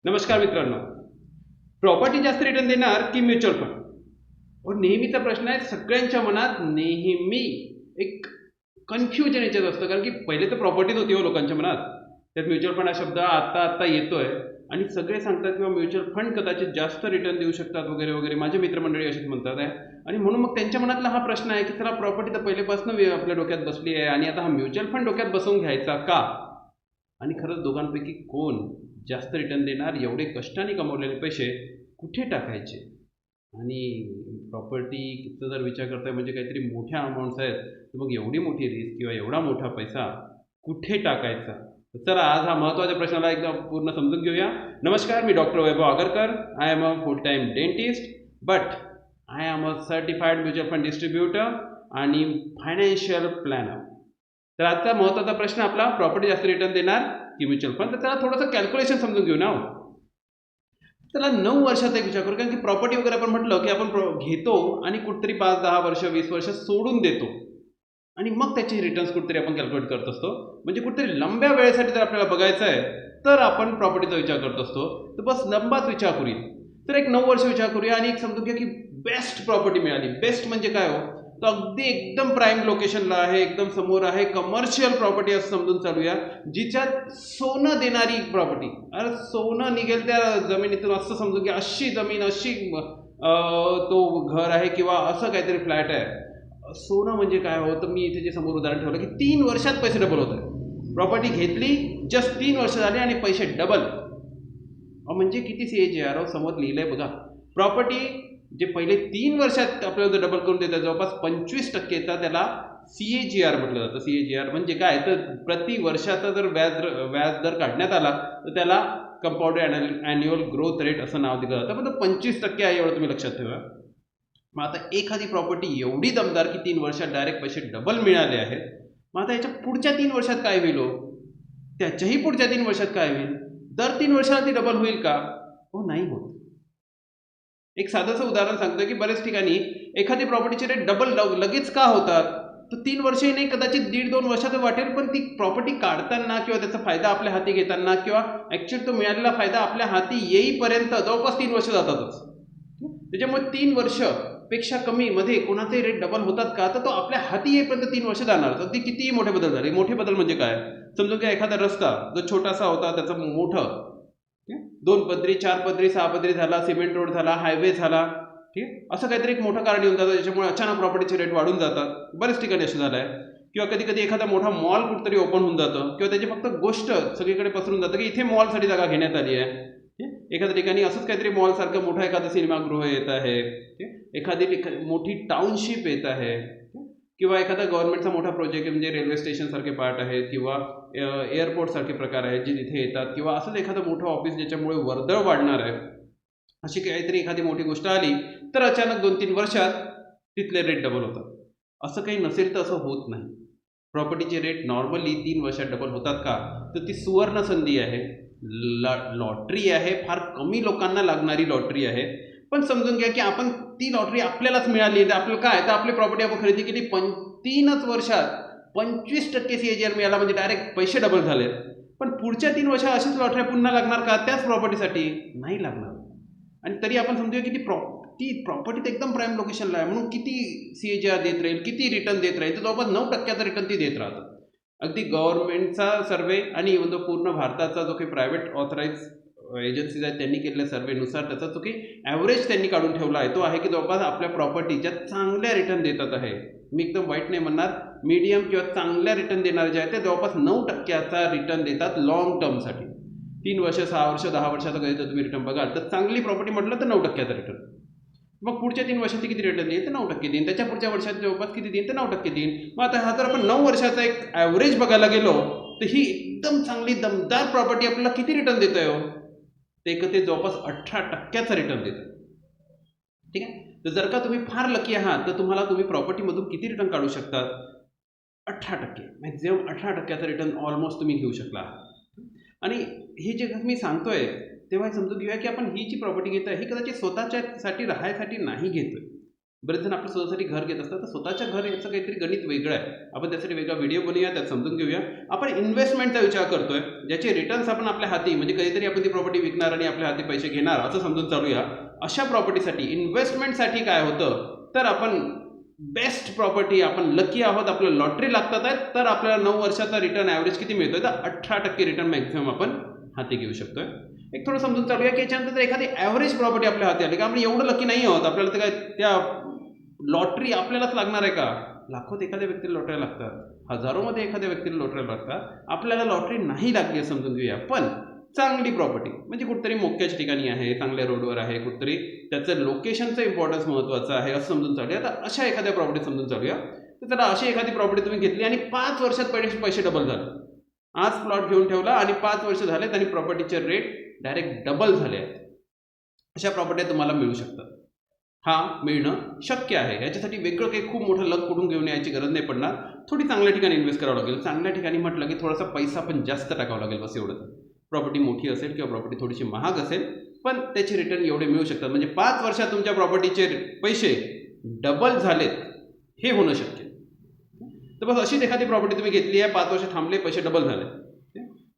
नमस्कार मित्रांनो. प्रॉपर्टी जास्त रिटर्न देणार की म्युच्युअल फंड? और नेहमीचा प्रश्न आहे सगळ्यांच्या मनात. नेहमी एक कन्फ्युजन याच्यात असतं, कारण की पहिले तर प्रॉपर्टीच होती हो लोकांच्या मनात. त्यात म्युच्युअल फंड हा शब्द आता आता येतोय आणि सगळे सांगतात किंवा म्युच्युअल फंड कदाचित जास्त रिटर्न देऊ शकतात वगैरे वगैरे. माझे मित्रमंडळी असेच म्हणतात आहे. आणि म्हणून मग त्यांच्या मनातला हा प्रश्न आहे की चला, प्रॉपर्टी तर पहिलेपासून आपल्या डोक्यात बसली आहे आणि आता हा म्युच्युअल फंड डोक्यात बसवून घ्यायचा का? आणि खरंच दोघांपैकी कोण जास्त रिटर्न देणार? एवढे कष्टाने कमवलेले पैसे कुठे टाकायचे? आणि प्रॉपर्टीचा जर विचार करताय म्हणजे काहीतरी मोठ्या अमाऊंट्स आहेत, तर मग एवढी मोठी रिस्क किंवा एवढा मोठा पैसा कुठे टाकायचा? तर चला, आज हा महत्त्वाच्या प्रश्नाला एकदम पूर्ण समजून घेऊया. नमस्कार, मी doctor Vaibhav Agarkar. I am a full time dentist, but I am a certified mutual fund distributor आणि फायनान्शियल प्लॅनर. तर आजचा महत्त्वाचा प्रश्न आपला, प्रॉपर्टी जास्त रिटर्न देणार की म्युच्युअल फंड? तर त्याला थोडंसं कॅल्क्युलेशन समजून घेऊ ना. त्याला 9 वर्षाचा एक विचार करू, कारण की प्रॉपर्टी वगैरे आपण म्हटलं की आपण घेतो आणि कुठेतरी 5-10 वर्ष 20 वर्ष सोडून देतो आणि मग त्याचे रिटर्न्स कुठेतरी आपण कॅल्क्युलेट करत असतो. म्हणजे कुठेतरी लंब्या वेळेसाठी जर आपल्याला बघायचं आहे तर आपण प्रॉपर्टीचा विचार करत असतो. तर बस लंबाच विचार करूया. तर एक 9 वर्ष विचार करूया आणि एक समजून घ्या की बेस्ट प्रॉपर्टी मिळाली. बेस्ट म्हणजे काय हो? तर अगदी एकदम प्राईम लोकेशनला आहे, एकदम समोर आहे, कमर्शियल प्रॉपर्टी असं समजून चालूया, जिच्यात सोनं देणारी प्रॉपर्टी. अरे सोनं निघेल त्या जमिनीतून असं समजून घ्या. अशी जमीन, अशी तो घर आहे किंवा असं काहीतरी फ्लॅट आहे. सोनं म्हणजे काय हो? तर मी इथे जे समोर उदाहरण ठेवलं की 3 वर्षात पैसे डबल होत आहे. प्रॉपर्टी घेतली, जस्ट 3 वर्ष झाली आणि पैसे डबल. म्हणजे किती CAGR समोर लिहिलंय बघा. प्रॉपर्टी जे पहिले 3 वर्षात आपल्याला डबल करून देतात, जवळपास 25% त्याला CAGR म्हटलं जातं. CAGR म्हणजे काय? तर प्रति वर्षाचा जर व्याज दर काढण्यात आला तर त्याला कंपाऊंडेड अॅन्युअल ग्रोथ रेट असं नाव दिलं जातं. पण तो 25% आहे, एवढं तुम्ही लक्षात ठेवा. मग आता एखादी प्रॉपर्टी एवढी दमदार की 3 वर्षात डायरेक्ट पैसे डबल मिळाले आहेत. मग आता याच्या पुढच्या 3 वर्षात काय होईल हो? त्याच्याही पुढच्या 3 वर्षात काय होईल? दर 3 वर्षाला ती डबल होईल का? हो, नाही होत. एक साधंसं उदाहरण सांगतो की बऱ्याच ठिकाणी एखादी प्रॉपर्टीचे रेट डबल लगेच का होतात? तर 3 वर्षही नाही, कदाचित 1.5-2 वर्षाचं वाटेल, पण ती प्रॉपर्टी काढताना किंवा त्याचा फायदा आपल्या हाती घेताना किंवा ॲक्च्युअली तो मिळालेला फायदा आपल्या हाती येईपर्यंत जवळपास 3 वर्ष जातातच. त्याच्यामुळे 3 वर्ष पेक्षा कमी मध्ये कोणाचे रेट डबल होतात का? तर तो आपल्या हाती येईपर्यंत 3 वर्ष जाणार. तर ती कितीही मोठे बदल झाले. मोठे बदल म्हणजे काय? समजून घ्या, एखादा रस्ता जो छोटासा होता त्याचं मोठं 2 पदरी, 4 पदरी, 6 पदरी झाला, सिमेंट रोड झाला, हायवे झाला. ठीक, असं काहीतरी एक मोठं कारण येऊन जातं, ज्याच्यामुळे अचानक प्रॉपर्टीचे रेट वाढून जातात. बऱ्याच ठिकाणी असं झालं आहे. किंवा कधी कधी एखादा मोठा मॉल कुठेतरी ओपन होऊन जातं किंवा त्याची फक्त गोष्ट सगळीकडे पसरून जातं की इथे मॉलसाठी जागा घेण्यात आली आहे. एखाद्या ठिकाणी असंच काहीतरी मॉलसारखं मोठं एखादं सिनेमागृह येत आहे. एखादी मोठी टाउनशिप येत आहे. किंवा एखादा गव्हर्नमेंटचा मोठा प्रोजेक्ट म्हणजे रेल्वे स्टेशन सारखे पार्ट आहेत किंवा एअरपोर्ट सारखे प्रकार आहेत जे तिथे येतात, किंवा असंच एखादं मोठं ऑफिस ज्याच्यामुळे वर्दळ वाढणार आहे. अशी काहीतरी एखादी मोठी गोष्ट आली तर अचानक 2-3 वर्षात तिथले रेट डबल होतात. असं काही नसेल तर असं होत नाही. प्रॉपर्टीचे रेट नॉर्मली 3 वर्षात डबल होतात का? तर ती सुवर्ण संधी आहे, लॉटरी आहे, फार कमी लोकांना लागणारी लॉटरी आहे. पण समजून घ्या की आपण ती लॉटरी आपल्यालाच मिळाली आहे. तर आपलं काय? तर आपली प्रॉपर्टी आपण खरेदी केली, 3च वर्षात 25% CAGR मिळाला, म्हणजे डायरेक्ट पैसे डबल झाले. पण पुढच्या 3 वर्षात अशीच लॉटरी पुन्हा लागणार का? त्याच प्रॉपर्टीसाठी नाही लागणार. आणि तरी आपण समजूया की ती प्रॉपर्टी तर एकदम प्राईम लोकेशनला आहे, म्हणून किती CAGR देत राहील, किती रिटर्न देत राहील? तर जवळपास 9%चा रिटर्न ती देत राहतं. अगदी गव्हर्नमेंटचा सर्वे आणि इव्हन तो पूर्ण भारताचा जो काही प्रायव्हेट ऑथराईज एजन्सीज आहेत त्यांनी केलेल्या सर्वेनुसार त्याचा जो काही ॲव्हरेज त्यांनी काढून ठेवला आहे तो आहे की जवळपास आपल्या प्रॉपर्टीच्या चांगल्या रिटर्न देतात आहे. मी एकदम वाईट नाही म्हणणार, मीडियम किंवा चांगल्या रिटर्न देणारे जे आहेत ते जवळपास 9%चा रिटर्न देतात लॉंग टर्मसाठी. 3 वर्ष, 6 वर्ष, 10 वर्षाचा कधी जर तुम्ही रिटर्न बघाल तर चांगली प्रॉपर्टी म्हटलं तर 9%चा रिटर्न. मग पुढच्या 3 वर्षात किती रिटर्न देईल? तर 9% देईन. त्याच्या पुढच्या वर्षात जवळपास किती देईन? तर 9% देईन. मग आता हा जर आपण 9 वर्षाचा एक ॲव्हरेज बघायला गेलो तर ही एकदम चांगली दमदार प्रॉपर्टी आपल्याला किती रिटर्न देत आहे हो? ते जवळपास 18%चा रिटर्न देतं. ठीक आहे. तर जर का तुम्ही फार लकी आहात तर तुम्ही प्रॉपर्टीमधून किती रिटर्न काढू शकतात? 18%. मॅक्झिमम 18%चा रिटर्न ऑलमोस्ट तुम्ही घेऊ शकला. आणि हे जे मी सांगतोय तेव्हा समजून घेऊया की आपण ही जी प्रॉपर्टी घेत आहे ही कदाचित स्वतःच्यासाठी राहायसाठी नाही घेतोय. बरेच जण आपल्या स्वतःसाठी घर घेत असतात. तर स्वतःच्या घर याचं काहीतरी गणित वेगळं आहे. आपण त्यासाठी वेगळा व्हिडिओ बनवूया, त्यात समजून घेऊया. आपण इन्व्हेस्टमेंटचा विचार करतोय. ज्याचे रिटर्न्स आपण आपल्या हाती म्हणजे कधीतरी आपण ती प्रॉपर्टी विकणार आणि आपल्या हाती पैसे घेणार असं समजून चालूया, अशा प्रॉपर्टीसाठी इन्व्हेस्टमेंटसाठी काय होतं तर आपण बेस्ट प्रॉपर्टी, आपण लकी आहोत, आपल्याला लॉटरी लागतात आहेत, तर आपल्याला 9 वर्षाचा रिटर्न ॲव्हरेज किती मिळतोय तर 18% रिटर्न मॅक्झिमम आपण हाती घेऊ शकतोय. एक थोडं समजून चालूया की याच्यानंतर एखादी ॲव्हरेज प्रॉपर्टी आपल्या हाती आली का आपण एवढं लकी नाही आहोत, आपल्याला तर काय त्या लॉटरी आपल्यालाच लागणार आहे का? लाखोत एखाद्या व्यक्तीला लॉटऱ्या लागतात, हजारोमध्ये एखाद्या व्यक्तीला लॉटऱ्या लागतात, आपल्याला लॉटरी नाही लागली असं समजून घेऊया. पण चांगली प्रॉपर्टी म्हणजे कुठेतरी मोक्याच्या ठिकाणी आहे, चांगल्या रोडवर आहे, कुठेतरी त्याचं लोकेशनचं इम्पॉर्टन्स महत्त्वाचं आहे असं समजून चालूया. तर अशा एखाद्या प्रॉपर्टी समजून चालूया. तर त्याला अशी एखादी प्रॉपर्टी तुम्ही घेतली आणि 5 वर्षात पैसे डबल झाले. आज प्लॉट घेऊन ठेवला आणि 5 वर्ष झालेत आणि प्रॉपर्टीचे रेट डायरेक्ट डबल झाले आहेत. अशा प्रॉपर्ट्या तुम्हाला मिळू शकतात. हा मिळणं शक्य आहे. याच्यासाठी वेगळं काही खूप मोठं लक कुठून घेऊन यायची गरज नाही पडणार. थोडी चांगल्या ठिकाणी इन्व्हेस्ट करावं लागेल. चांगल्या ठिकाणी म्हटलं की थोडासा पैसा पण जास्त टाकावा लागेल, बस एवढंच. प्रॉपर्टी मोठी असेल किंवा प्रॉपर्टी थोडीशी महाग असेल पण त्याचे रिटर्न एवढे मिळू शकतात. म्हणजे 5 वर्षात तुमच्या प्रॉपर्टीचे पैसे डबल झालेत हे होणं शक्य. तर बस अशीच एखादी प्रॉपर्टी तुम्ही घेतली आहे, 5 वर्ष थांबले, पैसे डबल झाले,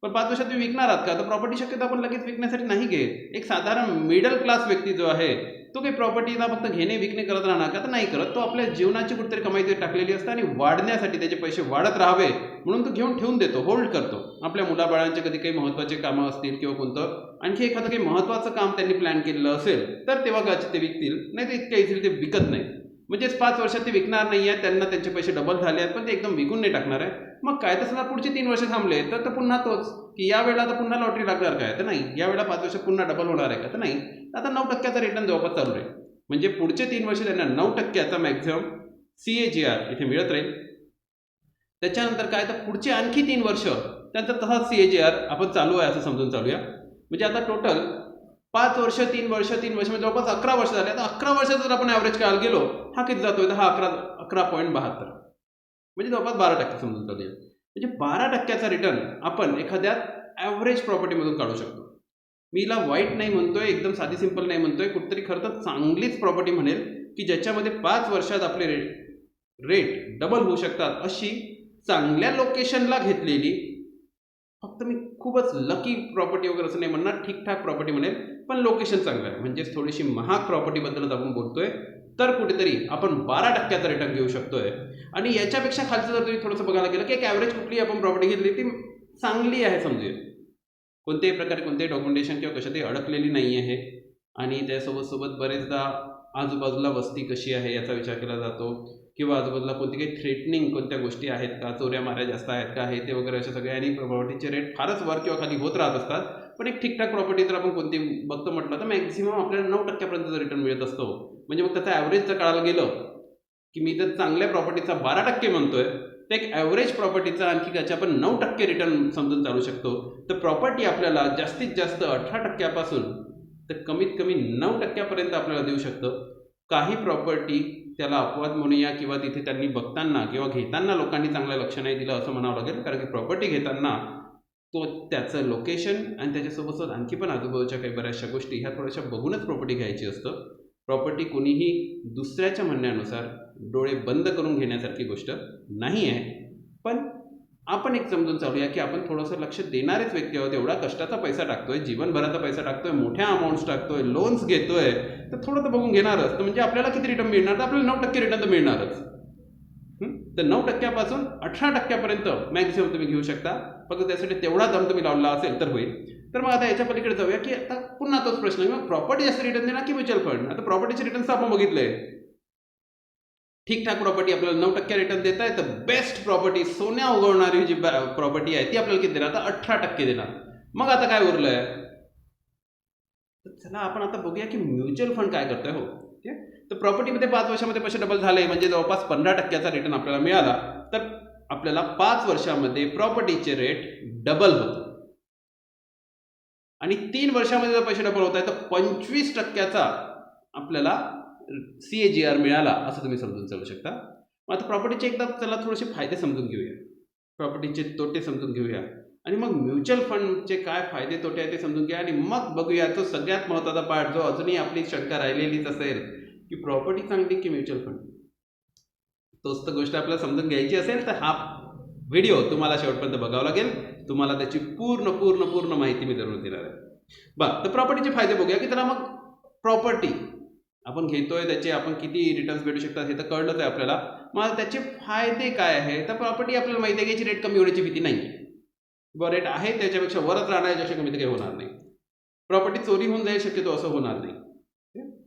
पण 5 वर्षात तुम्ही विकणार आहात का? तर प्रॉपर्टी शक्यतो आपण लगेच विकण्यासाठी नाही घेत. एक साधारण मिडल क्लास व्यक्ती जो आहे तो काही प्रॉपर्टीला फक्त घेणे विकणे करत राहणार का? तर नाही करत. तो आपल्या जीवनाची कुठेतरी कमाई ते टाकलेली असते आणि वाढण्यासाठी त्याचे पैसे वाढत राहावे म्हणून तो घेऊन ठेवून देतो, होल्ड करतो. आपल्या मुलाबाळांचे कधी काही महत्त्वाचे कामं असतील किंवा कोणतं आणखी एखादं काही महत्त्वाचं काम त्यांनी प्लॅन केलेलं असेल तर तेव्हा कदाचित ते विकतील, नाही तर इतक्या इझिली ते विकत नाही. म्हणजेच 5 वर्षात ते विकणार नाही आहे, त्यांना त्यांचे पैसे डबल झाले आहेत पण ते एकदम विकून नाही टाकणार आहे. मग काय तसं पुढचे 3 वर्ष थांबले तर पुन्हा तोच की या वेळेला तर पुन्हा लॉटरी लागणार काय? तर नाही. या वेळेला 5 वर्षात पुन्हा डबल होणार आहे का? तर नाही. आता 9%चा रिटर्न जवळपास चालू राहील. म्हणजे पुढचे 3 वर्ष त्यांना 9%चा मॅक्झिमम CAGR इथे मिळत राहील. त्याच्यानंतर काय तर पुढचे आणखी 3 वर्ष त्यांचा तसाच CAGR आपण चालू आहे असं समजून चालूया. म्हणजे आता टोटल 5 वर्ष 3 वर्ष म्हणजे जवळपास 11 वर्ष झाले. आता 11 वर्षात जर आपण ॲव्हरेज काढायला गेलो हा किती जातोय तर हा 11.72 म्हणजे जवळपास 12% समजून चालूया. म्हणजे 12%चा रिटर्न आपण एखाद्या ॲव्हरेज प्रॉपर्टीमधून काढू शकतो. मी हिला वाईट नाही म्हणतोय, एकदम साधी सिंपल नाही म्हणतोय, कुठेतरी खरं तर चांगलीच प्रॉपर्टी म्हणेल की ज्याच्यामध्ये 5 वर्षात आपले रेट डबल होऊ शकतात. अशी चांगल्या लोकेशनला घेतलेली, फक्त मी खूपच लकी प्रॉपर्टी वगैरे असं नाही म्हणणार, ठीकठाक प्रॉपर्टी म्हणेल पण लोकेशन चांगलं आहे. म्हणजेच थोडीशी महाग प्रॉपर्टीबद्दलच आपण बोलतोय तर कुठेतरी आपण 12%चा रिटर्न घेऊ शकतोय. आणि याच्यापेक्षा खालचं जर तुम्ही थोडंसं बघायला गेलं की एक ॲव्हरेज कुठली आपण प्रॉपर्टी घेतली ती चांगली आहे समजूया, कोणत्याही प्रकारे कोणतेही डॉक्युमेंटेशन किंवा कशातही अडकलेली नाही आहे आणि त्यासोबत बरेचदा आजूबाजूला वस्ती कशी आहे याचा विचार केला जातो किंवा आजूबाजूला कोणती काही थ्रेटनिंग कोणत्या गोष्टी आहेत का, चोऱ्या माऱ्या जास्त आहेत का, हे ते वगैरे अशा सगळ्या. आणि प्रॉपर्टीचे रेट फारच वर किंवा खाली होत राहत असतात. पण एक ठीकठाक प्रॉपर्टी जर आपण कोणती बघतो म्हटलं तर मॅक्झिमम आपल्याला 9%पर्यंतचा रिटर्न मिळत असतो. म्हणजे मग त्याचा ॲव्हरेज जर काढायला गेलं की मी जर चांगल्या प्रॉपर्टीचा 12% म्हणतोय तर एक ॲव्हरेज प्रॉपर्टीचा आणखी त्याच्या आपण 9% रिटर्न समजून चालू शकतो. तर प्रॉपर्टी आपल्याला जास्तीत जास्त 18%पासून तर कमीत कमी 9%पर्यंत आपल्याला देऊ शकतं. काही प्रॉपर्टी त्याला अपवाद म्हणूया किंवा तिथे त्यांनी बघताना किंवा घेताना लोकांनी चांगलं लक्ष नाही दिलं असं म्हणावं लागेल. कारण की प्रॉपर्टी घेताना तो त्याचं लोकेशन आणि त्याच्यासोबत आणखी पण आजूबाजूच्या काही बऱ्याचशा गोष्टी ह्या थोड्याशा बघूनच प्रॉपर्टी घ्यायची असतं. प्रॉपर्टी कोणीही दुसऱ्याच्या म्हणण्यानुसार डोळे बंद करून घेण्यासारखी गोष्ट नाही आहे. पण आपण एक समजून चालूया की आपण थोडंसं लक्ष देणारेच व्यक्ती आहोत. एवढा कष्टाचा पैसा टाकतोय, जीवनभराचा पैसा टाकतोय, मोठ्या अमाऊंट्स टाकतोय, लोन्स घेतोय, तर थोडं तर बघून घेणारच. तर म्हणजे आपल्याला किती रिटर्न मिळणार? तर आपल्याला 9% रिटर्न तर मिळणारच. तर 9%पासून 18%पर्यंत मॅक्झिमम तुम्ही घेऊ शकता. फक्त त्यासाठी तेवढा दम तुम्ही लावला असेल तर होईल. तर मग आता याच्या पलीकडे जाऊया की आता पुन्हा तोच प्रश्न, मग प्रॉपर्टी जास्त रिटर्न देणार की म्युच्युअल फंड? आता प्रॉपर्टीचे रिटर्न्स आपण बघितले, ठीकठाक प्रॉपर्टी आपल्याला 9% रिटर्न देत आहे. तर बेस्ट प्रॉपर्टी, सोन्या उगवणारी जी प्रॉपर्टी आहे ती आपल्याला किती देणार? आता 18% देणार. मग आता काय उरलंय? चला आपण आता बघूया की म्युच्युअल फंड काय करतोय. हो, ठीक आहे. तर प्रॉपर्टीमध्ये 5 वर्षामध्ये पैसे डबल झाले म्हणजे जवळपास 15%चा रिटर्न आपल्याला मिळाला. तर आपल्याला 5 वर्षामध्ये प्रॉपर्टीचे रेट डबल होतो आणि 3 वर्षामध्ये जर पैसे डबल होत आहे तर 25%चा आपल्याला CAGR मिळाला असं तुम्ही समजून चालू शकता. मग आता प्रॉपर्टीचे एकदा चला थोडेसे फायदे समजून घेऊया, प्रॉपर्टीचे तोटे समजून घेऊया आणि मग म्युच्युअल फंडचे काय फायदे तोटे आहेत ते समजून घ्या. आणि मग बघूया तो सगळ्यात महत्त्वाचा पार्ट जो अजूनही आपली शंका राहिलेलीच असेल की प्रॉपर्टी चांगली की म्युच्युअल फंड. तोच तर गोष्ट आपल्याला समजून घ्यायची असेल तर हा व्हिडिओ तुम्हाला शेवटपर्यंत बघावं लागेल. तुम्हाला त्याची पूर्ण पूर्ण पूर्ण माहिती मी जरूर देणार आहे. बरं, तर प्रॉपर्टीचे फायदे बघूया की त्याला मग प्रॉपर्टी आपण घेतोय त्याचे आपण किती रिटर्न्स भेटू शकतात हे तर कळलंच आहे आपल्याला. मग त्याचे फायदे काय आहे? तर प्रॉपर्टी आपल्याला माहिती आहे की याची रेट कमी होण्याची भीती नाही. बरं, रेट आहे त्याच्यापेक्षा वरच राहणार याच्यापेक्षा कमी तर काही होणार नाही. प्रॉपर्टी चोरी होऊन जाईल शक्यतो असं होणार नाही.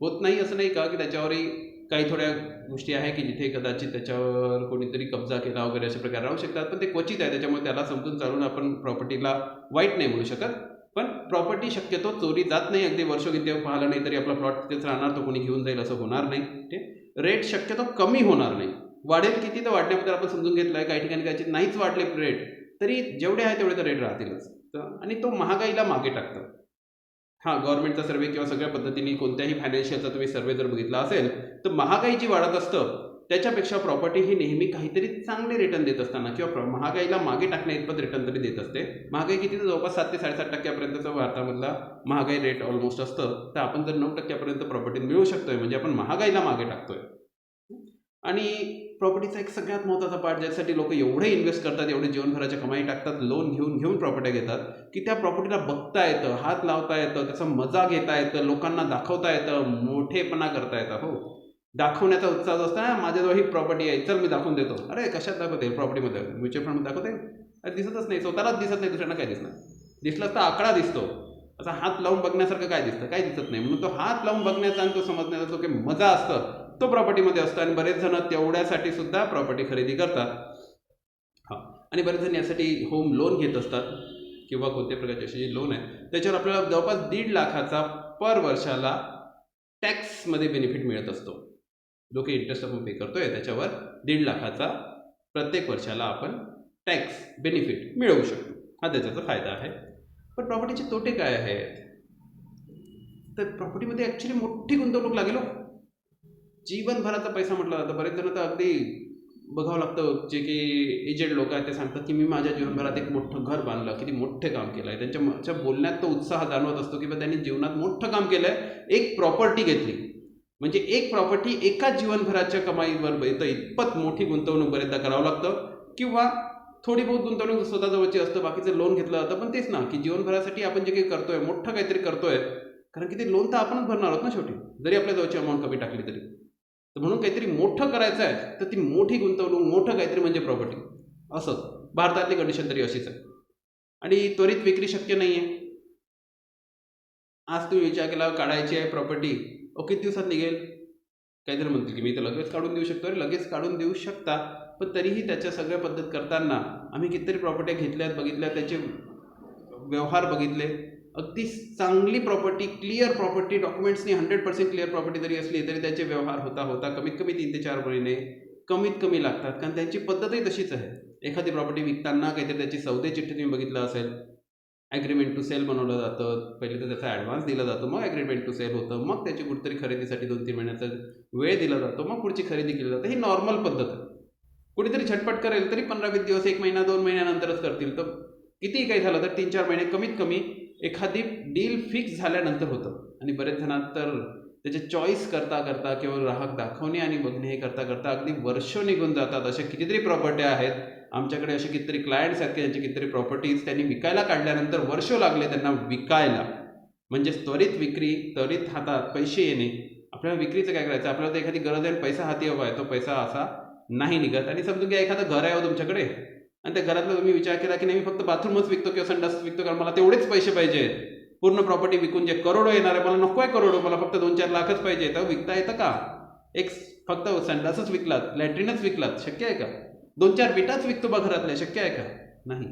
होत नाही असं नाही का की त्याच्यावरही काही थोड्या गोष्टी आहे की जिथे कदाचित त्याच्यावर कोणीतरी कब्जा केला वगैरे असे प्रकार राहू शकतात, पण ते क्वचित आहे. त्याच्यामुळे त्याला समजून चालून आपण प्रॉपर्टीला वाईट नाही म्हणू शकत. पण प्रॉपर्टी शक्यतो चोरी जात नाही. अगदी वर्षोगिद्य पाहिलं नाही तरी आपला प्लॉट तिथेच राहणार, तो कोणी घेऊन जाईल असं होणार नाही. ठीक, रेट शक्यतो कमी होणार नाही. वाढेल किती तर वाढण्याबद्दल आपण समजून घेतलं आहे. काही ठिकाणी कदाचित नाहीच वाढले रेट, तरी जेवढे आहे तेवढे तर रेट राहतीलच. आणि तो महागाईला मागे टाकतं. हां, गव्हर्नमेंटचा सर्वे किंवा सगळ्या पद्धतीने कोणत्याही फायनान्शियलचा तुम्ही सर्वे जर बघितला असेल, तर महागाई जी वाढत असतं त्याच्यापेक्षा प्रॉपर्टी ही नेहमी काहीतरी चांगले रिटर्न देत असताना किंवा महागाईला मागे टाकण्या इतपत रिटर्न तरी देत असते. महागाई किती तर जवळपास 7 ते 7.5% भारतामधला महागाई रेट ऑलमोस्ट असतं. तर आपण जर 9% प्रॉपर्टी मिळू शकतोय म्हणजे आपण महागाईला मागे टाकतोय. आणि प्रॉपर्टीचा एक सगळ्यात महत्त्वाचा पार्ट ज्यासाठी लोक एवढे इन्व्हेस्ट करतात, एवढे जीवनभराच्या कमाई टाकतात, लोन घेऊन प्रॉपर्ट्या घेतात, की त्या प्रॉपर्टीला बघता येतं, हात लावता येतं, त्याचा मजा घेता येतं, लोकांना दाखवता येतं, मोठेपणा करता येतं. हो, दाखवण्याचा उत्साह जो असतो ना, माझ्याजवळ ही प्रॉपर्टी आहे, चल मी दाखवून देतो. अरे कशात दाखवते? प्रॉपर्टीमध्ये, म्युच्युअल फंडमध्ये दाखवते? अरे दिसतच नाही, स्वतःलाच दिसत नाही, दुसऱ्यांना काय दिसणार? दिसलं तर आकडा दिसतो. असा हात लावून बघण्यासारखं काय दिसतं? काय दिसत नाही. म्हणून तो हात लावून बघण्याचा आणि तो समजण्याचा जो काही मजा असतं तो प्रॉपर्टीमध्ये असतो. आणि बरेच जण तेवढ्यासाठी सुद्धा प्रॉपर्टी खरेदी करतात. हां, आणि बरेच जण यासाठी होम लोन घेत असतात किंवा कोणत्या प्रकारचे असे जे लोन आहे त्याच्यावर आपल्याला जवळपास 1.5 लाखाचा पर वर्षाला टॅक्समध्ये बेनिफिट मिळत असतो. जो काही इंटरेस्ट आपण पे करतोय त्याच्यावर 1.5 लाखाचा प्रत्येक वर्षाला आपण टॅक्स बेनिफिट मिळवू शकतो. हा त्याचा फायदा आहे. पण प्रॉपर्टीचे तोटे काय आहेत? तर प्रॉपर्टीमध्ये ॲक्च्युली मोठी गुंतवणूक लागेल हो. जीवनभराचा पैसा म्हटला जातं. बरेच जण तर अगदी बघावं लागतं, जे की एजेड लोक आहेत ते सांगतात की मी माझ्या जीवनभरात एक मोठं घर बांधलं, किती मोठे काम केलं आहे. त्यांच्या बोलण्यात तो उत्साह जाणवत असतो की त्यांनी जीवनात मोठं काम केलं आहे, एक प्रॉपर्टी घेतली. म्हणजे एक प्रॉपर्टी एका जीवनभराच्या कमाईवर येतं इतपत मोठी गुंतवणूक बरेचदा करावं लागतं. किंवा थोडी बहुत गुंतवणूक स्वतःजवळची असतं, बाकीचं लोन घेतलं जातं. पण तेच ना की जीवनभरासाठी आपण जे काही करतोय, मोठं काहीतरी करतोय, कारण की ते लोन तर आपणच भरणार आहोत ना शेवटी, जरी आपल्या जवळची अमाऊंट कमी टाकली तरी. तर म्हणून काहीतरी मोठं करायचं आहे तर ती मोठी गुंतवणूक, मोठं काहीतरी म्हणजे प्रॉपर्टी. असं भारतातली कंडिशन तरी अशीच आहे. आणि त्वरित विक्री शक्य नाही आहे. आज तुम्ही विचार केला काढायची आहे प्रॉपर्टी, किती दिवसात निघेल? काहीतरी म्हणतील की मी तर लगेच काढून देऊ शकतो. अरे लगेच काढून देऊ शकता, पण तरीही त्याच्या सगळ्या पद्धत करताना आम्ही कितीतरी प्रॉपर्ट्या घेतल्यात, बघितल्या, त्याचे व्यवहार बघितले. अगदी चांगली प्रॉपर्टी, क्लिअर प्रॉपर्टी, डॉक्युमेंट्सनी 100% क्लिअर प्रॉपर्टी जरी असली तरी त्याचे व्यवहार होता कमीत कमी 3 ते 4 महिने कमीत कमी लागतात. कारण त्यांची पद्धतही तशीच आहे. एखादी प्रॉपर्टी विकताना काहीतरी त्याची सौदे चिठ्ठी तुम्ही बघितलं असेल, ॲग्रीमेंट टू सेल बनवलं जातं. पहिले तर त्याचा ॲडव्हान्स दिला जातो, मग ॲग्रीमेंट टू सेल होतं, मग त्याची कुठेतरी खरेदीसाठी 2-3 महिन्याचा वेळ दिला जातो, मग पुढची खरेदी केली जाते. ही नॉर्मल पद्धत आहे. कुणीतरी झटपट करेल तरी 15-20 दिवस, 1 महिना, 2 महिन्यानंतरच करतील. तर कितीही काही झालं तर 3-4 महिने कमीत कमी एखादी डील फिक्स झाल्यानंतर होतं. आणि बरेच जणांना तर त्याचे चॉईस करता करता किंवा ग्राहक दाखवणे आणि बघणे हे करता करता अगदी वर्ष निघून जातात. अशा कितीतरी प्रॉपर्ट्या आहेत आमच्याकडे, असे कितीतरी क्लायंट्स आहेत की ज्यांची कितीतरी प्रॉपर्टीज त्यांनी विकायला काढल्यानंतर वर्ष लागले त्यांना विकायला. म्हणजे त्वरित विक्री, त्वरित हातात पैसे येणे. आपल्याला विक्रीचं काय करायचं? आपल्याला तर एखादी गरज आहे, पैसा हाती हवा आहे, तो पैसा असा नाही निघत. आणि समजून घ्या एखादं घर आहे तुमच्याकडे आणि त्या घरातला तुम्ही विचार केला की नाही मी फक्त बाथरूमच विकतो किंवा संडास विकतो, कारण मला तेवढेच पैसे पाहिजे. पूर्ण प्रॉपर्टी विकून जे करोडो येणार आहे, मला नको आहे करोडो, मला फक्त 2-4 लाखच पाहिजे. तर विकता येतं का? एक फक्त संडासच विकलात, लॅट्रिनच विकलात, शक्य आहे का? 2-4 विटाच विकतो बा घरातल्या, शक्य आहे का? नाही.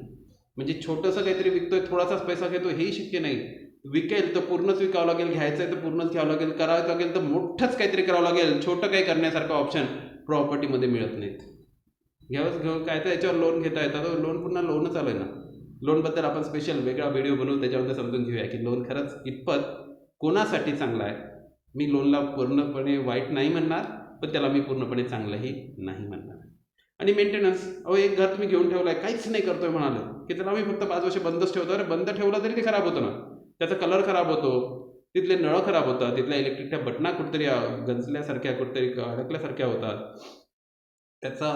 म्हणजे छोटंसं काहीतरी विकतोय, थोडासाच पैसा घेतो, हेही शक्य नाही. विकेल तर पूर्णच विकावं लागेल, घ्यायचं आहे तर पूर्णच घ्यावं लागेल, करावं लागेल तर मोठंच काहीतरी करावं लागेल. छोटं काही करण्यासारखं ऑप्शन प्रॉपर्टीमध्ये मिळत नाहीत. घेऊ काय तर याच्यावर लोन घेता येतं, तर लोन पुन्हा लोनच आलं आहे ना. लोनबद्दल आपण स्पेशल वेगळा व्हिडिओ बनवू, त्याच्याबद्दल समजून घेऊया की लोन खरंच कितपत कोणासाठी चांगला आहे. मी लोनला पूर्णपणे वाईट नाही म्हणणार, पण त्याला मी पूर्णपणे चांगलंही नाही म्हणणार. आणि मेंटेनन्स, एक घर तुम्ही घेऊन ठेवलं आहे, काहीच नाही करतोय म्हणालं की त्याला मी फक्त 5 वर्ष बंदच ठेवतो. अरे बंद ठेवलं तरी ते खराब होतं ना, त्याचा कलर खराब होतो, तिथले नळं खराब होतात, तिथल्या इलेक्ट्रिकच्या बटना कुठेतरी गंजल्यासारख्या, कुठेतरी अडकल्यासारख्या होतात, त्याचा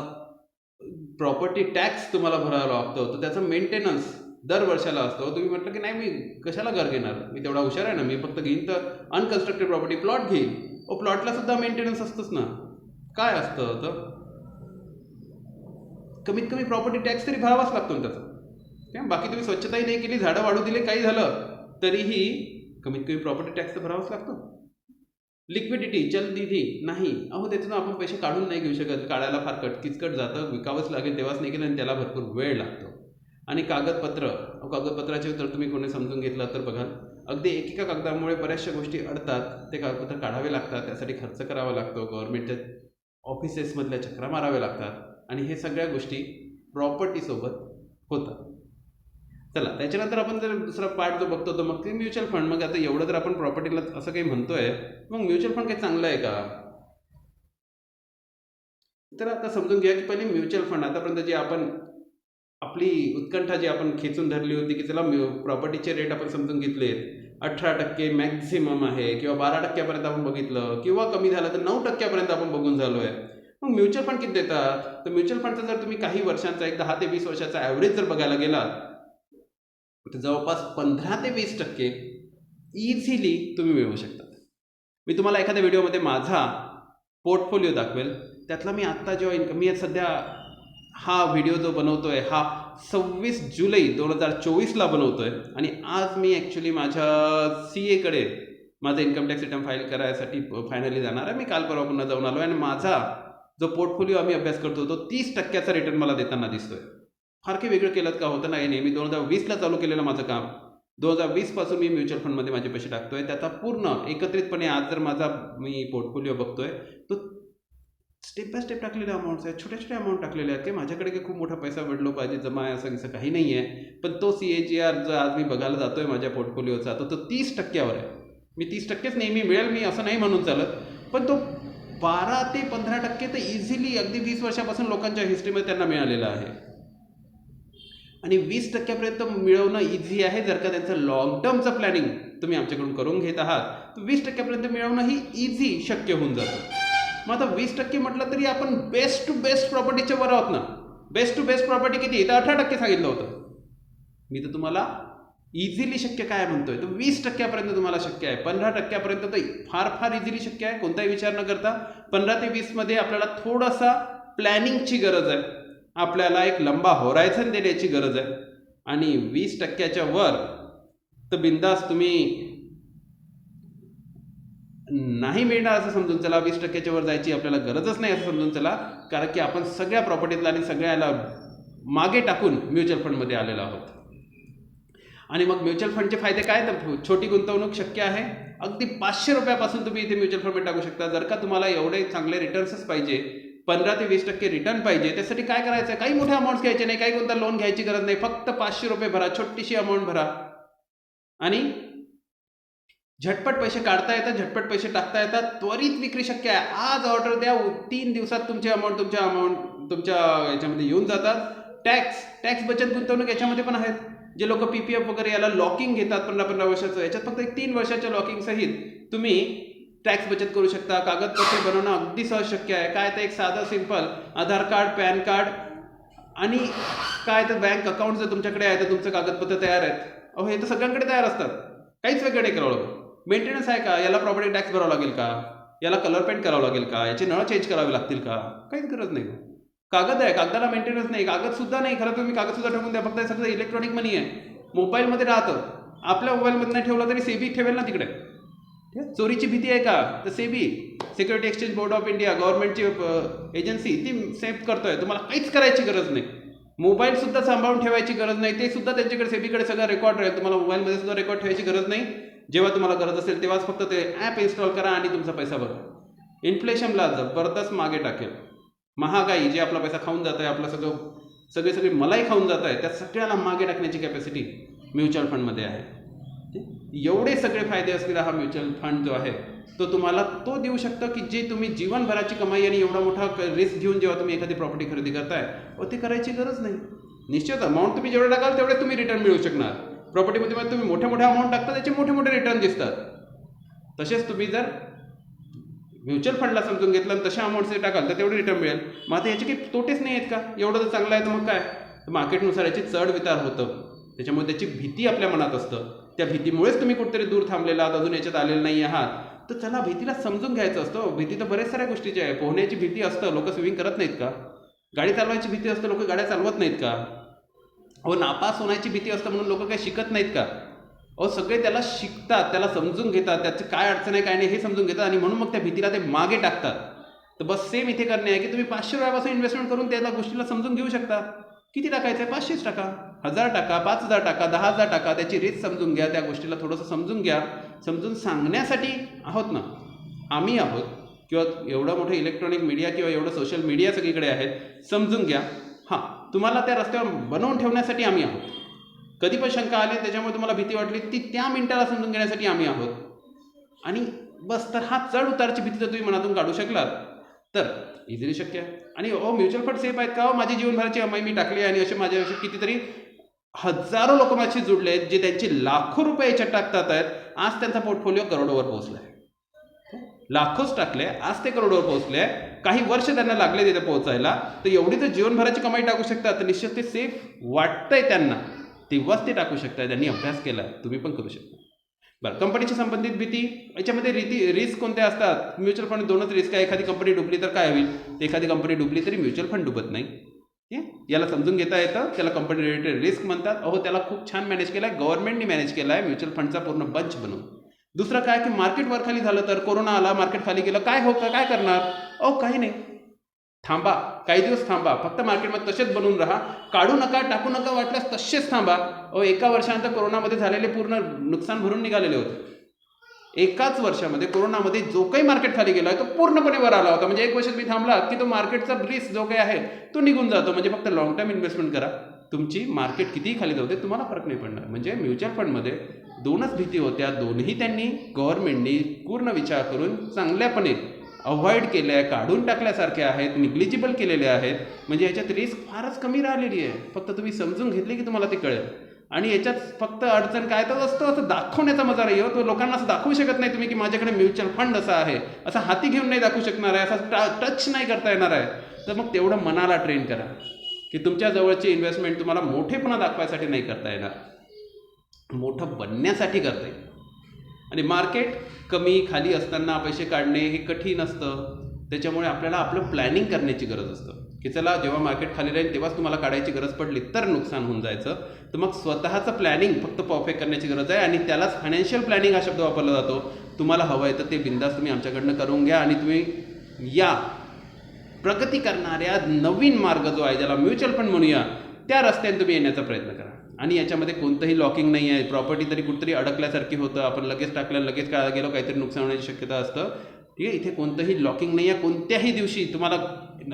प्रॉपर्टी टॅक्स तुम्हाला भरावा लागतो, तर त्याचं मेंटेनन्स दर वर्षाला असतो. तुम्ही म्हटलं की नाही मी कशाला घर घेणार, मी तेवढा हुशार आहे ना, मी फक्त घेईन तर अनकन्स्ट्रक्टेड प्रॉपर्टी प्लॉट घेईन. प्लॉटला सुद्धा मेंटेनन्स असतंच ना. काय असतं तर कमीत कमी प्रॉपर्टी टॅक्स तरी भरावाच लागतो ना त्याचा. बाकी तुम्ही स्वच्छताही नाही केली, झाडं वाढू दिले, काही झालं तरीही कमीत कमी प्रॉपर्टी टॅक्स तर भरावाच लागतो. लिक्विडिटी चलनिधी नाही, त्यातून आपण पैसे काढून नाही घेऊ शकत, काढायला फार किचकट जातं, विकावंच लागेल तेव्हाच नाही केलं आणि त्याला भरपूर वेळ लागतो. आणि कागदपत्राचे तर तुम्ही कोणी समजून घेतलं तर बघा, अगदी एकेका कागदामुळे बऱ्याचशा गोष्टी अडतात. ते कागदपत्र काढावे लागतात, त्यासाठी खर्च करावा लागतो, गव्हर्नमेंटच्या ऑफिसेसमधल्या चक्रा माराव्या लागतात आणि हे सगळ्या गोष्टी प्रॉपर्टीसोबत होतात. चला, त्याच्यानंतर आपण जर दुसरा पार्ट जो बघतो तो मग ते म्युच्युअल फंड. मग आता एवढं जर आपण प्रॉपर्टीला असं काही म्हणतोय, मग म्युच्युअल फंड काही चांगलं आहे का? तर आता समजून घ्या की पहिले म्युच्युअल फंड आतापर्यंत जे आपण आपली उत्कंठा जी आपण खेचून धरली होती की चला प्रॉपर्टीचे रेट आपण समजून घेतलेत, 18% मॅक्झिमम आहे किंवा 12% आपण बघितलं, किंवा कमी झालं तर 9% आपण बघून झालो आहे. मग म्युच्युअल फंड किती देतात? तर म्युच्युअल फंडचा जर तुम्ही काही वर्षांचा एक 10 ते 20 वर्षाचा ॲव्हरेज जर बघायला गेलात तर जवळपास 15 ते 20% इझिली तुम्ही मिळवू शकता. मी तुम्हाला एखाद्या व्हिडिओमध्ये माझा पोर्टफोलिओ दाखवेल, त्यातला मी आत्ता जेव्हा इन्कम, मी सध्या हा व्हिडिओ जो बनवतोय हा 26 जुलै 2024ला बनवतोय आणि आज मी ॲक्च्युली माझ्या CA कडे माझं इन्कम टॅक्स रिटर्न फाईल करायसाठी फायनली जाणार आहे. मी काल परवा पुन्हा जाऊन आलो आणि माझा जो पोर्टफोलिओ आम्ही अभ्यास करतो तो 30%चा रिटर्न मला देताना दिसतोय. फार काही वेगळं केलं का होतं नाही. मी 2020ला चालू केलेलं माझं काम, 2020 पासून मी म्युच्युअल फंडमध्ये माझे पैसे टाकतोय. त्याचा पूर्ण एकत्रितपणे आज जर माझा मी पोर्टफोलिओ बघतोय तो स्टेप बाय स्टेप टाकलेले अमाऊंट्स आहेत, छोट्या छोट्या अमाऊंट टाकलेले आहेत. काही माझ्याकडे काही खूप मोठा पैसा भेटलो पाहिजे जमा आहे असं काही नाही आहे. पण तो CAGR जो आज मी बघायला जातोय माझ्या पोर्टफोलिओचा तो 30%वर आहे. मी 30%च नेहमी मिळेल मी असं नाही म्हणून चालत, पण तो 12 ते 15% तर इझिली अगदी 20 वर्षापासून लोकांच्या हिस्ट्रीमध्ये त्यांना मिळालेला आहे. आणि 20% मिळवणं इझी आहे जर का त्यांचं लॉंग टर्मचं प्लॅनिंग तुम्ही आमच्याकडून करून घेत आहात, तर 20% मिळवणं ही इझी शक्य होऊन जातं. मग आता 20% म्हटलं तरी आपण बेस्ट टू बेस्ट प्रॉपर्टीच्या वर आहोत ना. बेस्ट टू बेस्ट प्रॉपर्टी किती? तर 18% सांगितलं होतं मी. तर तुम्हाला इझिली शक्य काय म्हणतोय तर 20% तुम्हाला शक्य आहे. 15% तर फार फार इझिली शक्य आहे, कोणताही विचार न करता. 15 ते 20 आपल्याला थोडासा प्लॅनिंगची गरज आहे, आपल्याला एक लंबा होरायझन देण्याची गरज आहे. आणि 20%च्या वर तर बिंदास तुम्ही नाही मिळणार असं समजून चला. 20%च्या वर जायची आपल्याला गरजच नाही असं समजून चला, कारण की आपण सगळ्या प्रॉपर्टीतला आणि सगळ्याला मागे टाकून म्युच्युअल फंडमध्ये आलेलो आहोत. आणि मग म्युच्युअल फंडचे फायदे काय? तर छोटी गुंतवणूक शक्य आहे. अगदी 500 रुपयापासून तुम्ही इथे म्युच्युअल फंडमध्ये टाकू शकता. जर का तुम्हाला एवढे चांगले रिटर्न्सच पाहिजे, 15 ते 20% रिटर्न पाहिजे, त्यासाठी काय करायचं? काही मोठे अमाऊंट्स घ्यायचे नाही, काही कोणता लोन घ्यायची गरज नाही. फक्त 500 रुपये भरा, छोटीशी अमाऊंट भरा आणि झटपट पैसे काढता येतात, झटपट पैसे टाकता येतात, त्वरित विक्री शक्य आहे. आज ऑर्डर द्या, 3 दिवसात तुमची अमाऊंट तुमच्या याच्यामध्ये येऊन जातात. टॅक्स बचत गुंतवणूक याच्यामध्ये पण आहेत. जे लोक PPF वगैरे याला लॉकिंग घेतात 15-15 वर्षाचं, याच्यात फक्त 3 वर्षाच्या लॉकिंग सहित तुम्ही टॅक्स बचत करू शकता. कागदपत्रे बनवणं अगदी सहज शक्य आहे. काय तर एक साधं सिंपल आधार कार्ड, पॅन कार्ड आणि काय तर बँक अकाउंट जर तुमच्याकडे आहे तर तुमचं कागदपत्र तयार आहेत. हे तर सगळ्यांकडे तयार असतात, काहीच वेगळं नाही करावं लागतं. मेंटेनन्स आहे का? याला प्रॉपर्टी टॅक्स भरावा लागेल का? याला कलर पेंट करावं लागेल का? याचे नळ चेंज करावे लागतील का? काहीच गरज नाही. कागद आहे, कागदाला मेंटेनन्स नाही, कागद सुद्धा नाही. खरं तुम्ही कागद सुद्धा ठेवून द्या, फक्त हे सगळं इलेक्ट्रॉनिक मनी आहे, मोबाईलमध्ये राहतं. आपल्या मोबाईलमध्ये नाही ठेवलं तरी सेबी ठेवेल ना तिकडे. चोरीची भीती आहे का? तर SEBI, security exchange board of India, गव्हर्नमेंटची एजन्सी, ती सेव्ह करतोय. तुम्हाला काहीच करायची गरज नाही. मोबाईल सुद्धा सांभाळून ठेवायची गरज नाही, ते सुद्धा त्यांच्याकडे सेबीकडे सगळं रेकॉर्ड राहील. तुम्हाला मोबाईलमध्ये सुद्धा रेकॉर्ड ठेवायची गरज नाही. जेव्हा तुम्हाला गरज असेल तेव्हाच फक्त ते ॲप इन्स्टॉल करा आणि तुमचा पैसा भरा. इन्फ्लेशनला जबरदस्त मागे टाकेल. महागाई जे आपला पैसा खाऊन जात आहे, आपलं सगळी मलाई खाऊन जात आहे, त्या सगळ्याला मागे टाकण्याची कॅपॅसिटी म्युच्युअल फंडमध्ये आहे. एवढे सगळे फायदे असलेला हा म्युच्युअल फंड जो आहे तो तुम्हाला तो देऊ शकतो की जे तुम्ही जीवनभराची कमाई आणि एवढा मोठा रिस्क घेऊन जेव्हा तुम्ही एखादी प्रॉपर्टी खरेदी करताय ते करायची गरज नाही. निश्चित अमाऊंट तुम्ही जेवढे टाकाल तेवढे तुम्ही रिटर्न मिळू शकणार. प्रॉपर्टीमध्ये तुम्ही मोठे अमाऊंट टाकता त्याचे मोठे रिटर्न दिसतात. तसेच तुम्ही जर म्युच्युअल फंडला समजून घेतलं आणि तशा अमाऊंटचे टाकाल तर तेवढे रिटर्न मिळेल. मग आता याचे काही तोटेच नाही आहेत का? एवढं जर चांगलं आहे तर मग काय, तर मार्केटनुसार याची चढ वितार होतं. त्याच्यामुळे त्याची भीती आपल्या मनात असतं. त्या भीतीमुळेच तुम्ही कुठेतरी दूर थांबलेला आहात, अजून याच्यात आलेलं नाही आहात. तर चला भीतीला समजून घ्यायचं असतं. भीती तर बऱ्याच साऱ्या गोष्टीची आहे. पोहण्याची भीती असतं, लोक स्विमिंग करत नाहीत का? गाडी चालवायची भीती असतं, लोक गाड्या चालवत नाहीत का? अहो नापास होण्याची भीती असतं म्हणून लोक काही शिकत नाहीत का? अहो सगळे त्याला शिकतात, त्याला समजून घेतात, त्याची काय अडचण आहे काय नाही हे समजून घेतात आणि म्हणून मग त्या भीतीला ते मागे टाकतात. तर बस सेम इथे करणे आहे की तुम्ही 500 रुपयापासून इन्व्हेस्टमेंट करून त्याला गोष्टीला समजून घेऊ शकता. किती टाकायचं आहे? 500 टाका, 1000 टाका, 5000 टाका, 10,000 टाका. त्याची रिस्क समजून घ्या, त्या गोष्टीला थोडंसं समजून घ्या. समजून सांगण्यासाठी आहोत ना आम्ही आहोत, किंवा एवढं मोठं इलेक्ट्रॉनिक मीडिया किंवा एवढं सोशल मीडिया सगळीकडे आहे. समजून घ्या. हां, तुम्हाला त्या रस्त्यावर बनवून ठेवण्यासाठी आम्ही आहोत. कधी पण शंका आली त्याच्यामुळे तुम्हाला भीती वाटली ती त्या मिनिटाला समजून घेण्यासाठी आम्ही आहोत. आणि बस, तर हा चढ उतारची भीती जर तुम्ही मनातून काढू शकलात तर इझिली शक्य आहे. आणि म्युच्युअल फंड सेफ आहेत का? माझी जीवनभराची EMI मी टाकली आणि असे माझे असे कितीतरी हजारो लोक माझ्याशी जुडले आहेत जे त्यांचे लाखो रुपये याच्यात टाकतात आहेत. आज त्यांचा पोर्टफोलिओ करोडोवर पोहोचला आहे. लाखोच टाकले, आज ते करोडोवर पोहोचले. काही वर्ष त्यांना लागले तिथे पोहोचायला. तर एवढी तर जीवनभराची कमाई टाकू शकतात. तर निश्चित ते सेफ वाटतंय त्यांना, तेव्हाच ते टाकू शकतात. त्यांनी अभ्यास केला, तुम्ही पण करू शकता. बरं, कंपनीची संबंधित भीती, याच्यामध्ये रिस्क कोणत्या असतात? म्युच्युअल फंड दोनच रिस्क आहे. एखादी कंपनी डुबली तर काय होईल? एखादी कंपनी डुबली तरी म्युच्युअल फंड डुबत नाही. याला समजून घेता येतं. त्याला कंपनी रिलेटेड रिस्क म्हणतात. त्याला खूप छान मॅनेज केला आहे, गव्हर्नमेंटनी मॅनेज केला आहे म्युच्युअल फंडचा पूर्ण बंच बनवून. दुसरं काय की मार्केट वर खाली झालं तर, कोरोना आला, मार्केट खाली गेलं, काय करणार? काही नाही, थांबा, काही दिवस थांबा, फक्त मार्केटमध्ये तसेच बनून राहा, काढू नका, टाकू नका, वाटल्यास तसेच थांबा. एका वर्षानंतर कोरोनामध्ये झालेले पूर्ण नुकसान भरून निघालेले होते. एकाच वर्षामध्ये कोरोनामध्ये जो काही मार्केट खाली गेला तो पूर्णपणे वर आला होता. म्हणजे एक वर्ष तुम्ही थांबला की तो मार्केटचा रिस्क जो काही आहे तो निघून जातो. म्हणजे फक्त लॉंग टर्म इन्व्हेस्टमेंट करा, तुमची मार्केट कितीही खाली जाऊ दे, तुम्हाला फरक नाही पडणार. म्हणजे म्युच्युअल फंडमध्ये दोनच भीती होत्या, दोन्ही त्यांनी गव्हर्नमेंटनी पूर्ण विचार करून चांगल्यापणे अवॉइड केल्या, काढून टाकल्यासारख्या आहेत, निग्लिजिबल केलेल्या आहेत. म्हणजे याच्यात रिस्क फारच कमी राहिलेली आहे. फक्त तुम्ही समजून घेतली की तुम्हाला ते कळेल. आणि याच्यात फक्त अडचण काय तर असतं, असं दाखवण्याचा मजा नाही हो. तो लोकांना असं दाखवू शकत नाही तुम्ही की माझ्याकडे म्युच्युअल फंड असा आहे, असा हाती घेऊन नाही दाखवू शकणार आहे, असा टच नाही करता येणार आहे. तर मग तेवढं मनाला ट्रेन करा की तुमच्या जवळची इन्व्हेस्टमेंट तुम्हाला मोठेपणा दाखवायसाठी नाही करता येणार, मोठं बनण्यासाठी करता येईल. आणि मार्केट कमी खाली असताना पैसे काढणे हे कठीण असतं. त्याच्यामुळे आपल्याला आपलं प्लॅनिंग करण्याची गरज असतं की चला जेव्हा मार्केट खाली राहील तेव्हाच तुम्हाला काढायची गरज पडली तर नुकसान होऊन जायचं. तर मग स्वतःचं प्लॅनिंग फक्त परफेक्ट करण्याची गरज आहे. आणि त्यालाच फायनान्शियल प्लॅनिंग हा शब्द वापरला जातो. तुम्हाला हवं आहे तर ते बिंदास तुम्ही आमच्याकडनं करून घ्या. आणि तुम्ही या प्रगती करणाऱ्या नवीन मार्ग जो आहे, ज्याला म्युच्युअल फंड म्हणूया, त्या रस्त्याने तुम्ही येण्याचा प्रयत्न करा. आणि याच्यामध्ये कोणतंही लॉकिंग नाही आहे. प्रॉपर्टी तरी कुठेतरी अडकल्यासारखी होतं, आपण लगेच टाकलं लगेच काढा गेलो काहीतरी नुकसान होण्याची शक्यता असतं. ठीक आहे, इथे कोणतंही लॉकिंग नाही आहे. कोणत्याही दिवशी तुम्हाला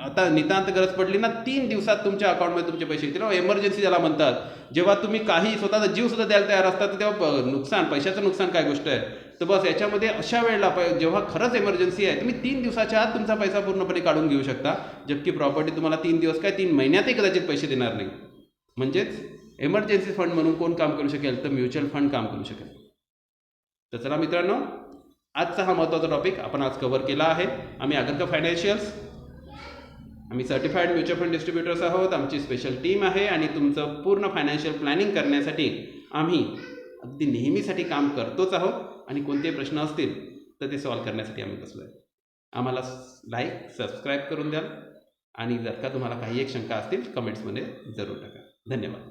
आता नितांत गरज पडली ना, 3 दिवसात तुमच्या अकाउंटमध्ये तुमचे पैसे येतील. एमर्जन्सी ज्याला म्हणतात, जेव्हा तुम्ही काही स्वतःचा जीव सुद्धा द्यायला तयार असतात तेव्हा नुकसान, पैशाचं नुकसान काय गोष्ट आहे. तर बस याच्यामध्ये अशा वेळेला जेव्हा खरंच एमर्जन्सी आहे तुम्ही 3 दिवसाच्या आत तुमचा पैसा पूर्णपणे काढून घेऊ शकता. जबकी प्रॉपर्टी तुम्हाला 3 दिवस काय 3 महिन्यातही कदाचित पैसे देणार नाही. म्हणजेच एमर्जन्सी फंड म्हणून कोण काम करू शकेल? तर म्युच्युअल फंड काम करू शकेल. तर चला मित्रांनो, आजचा हा महत्त्वाचा टॉपिक आपण आज कव्हर केला आहे. आम्ही आगरकर फायनान्शियल्स, आम्ही सर्टिफाईड म्युच्युअल फंड डिस्ट्रीब्युटर्स आहोत. आमची स्पेशल टीम आहे आणि तुमचं पूर्ण फायनान्शियल प्लॅनिंग करण्यासाठी आम्ही अगदी नेहमीसाठी काम करतोच आहोत. आणि कोणते प्रश्न असतील तर ते सॉल्व्ह करण्यासाठी आम्ही बसलो आहे. आम्हाला लाईक सबस्क्राईब करून द्याल. आणि जर का तुम्हाला काही एक शंका असतील कमेंट्समध्ये जरूर टाका. धन्यवाद.